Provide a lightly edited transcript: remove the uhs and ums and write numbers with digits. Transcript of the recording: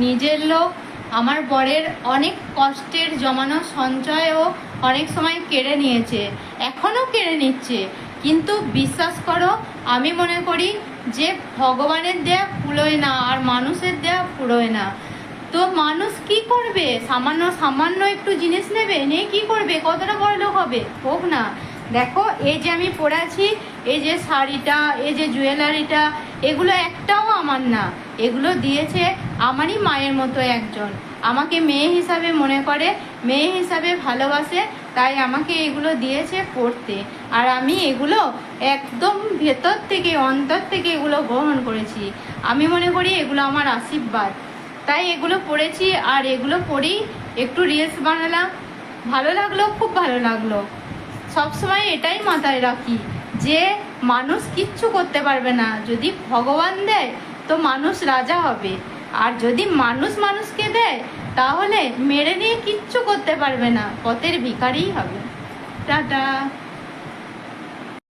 নিজের লোক আমার বরের অনেক কষ্টের জমানো সঞ্চয়ও অনেক সময় কেড়ে নিয়েছে, এখনও কেড়ে নিচ্ছে। কিন্তু বিশ্বাস করো, আমি মনে করি যে ভগবানের দেয়া ফুরোয় না আর মানুষের দেয়া ফুরোয় না। তো মানুষ কি করবে? সামান্য সামান্য একটু জিনিস নেবে, নিয়ে কি করবে? কতটা বড় লোক হবে? হোক না। দেখো, এই যে আমি পরে আছি, এই যে শাড়িটা, এই যে জুয়েলারিটা, এগুলো একটাও আমার না। এগুলো দিয়েছে আমারই মায়ের মতো একজন। আমাকে মেয়ে হিসাবে মনে করে, মেয়ে হিসাবে ভালোবাসে, তাই আমাকে এগুলো দিয়েছে পড়তে। আর আমি এগুলো একদম ভেতর থেকে, অন্তর থেকে এগুলো গ্রহণ করেছি। আমি মনে করি এগুলো আমার আশীর্বাদ, তাই এগুলো পড়েছি। আর এগুলো পরেই একটু রিলস বানালাম, ভালো লাগলো, খুব ভালো লাগলো। সবসময় এটাই মাথায় রাখি যে মানুষ কিচ্ছু করতে পারবে না, যদি ভগবান দেয় তো মানুষ রাজা হবে। আর যদি মানুষ মানুষকে দেয় তাহলে মেরে নিয়ে কিচ্ছু করতে পারবে না, পথের ভিখারিই হবে। টাটা।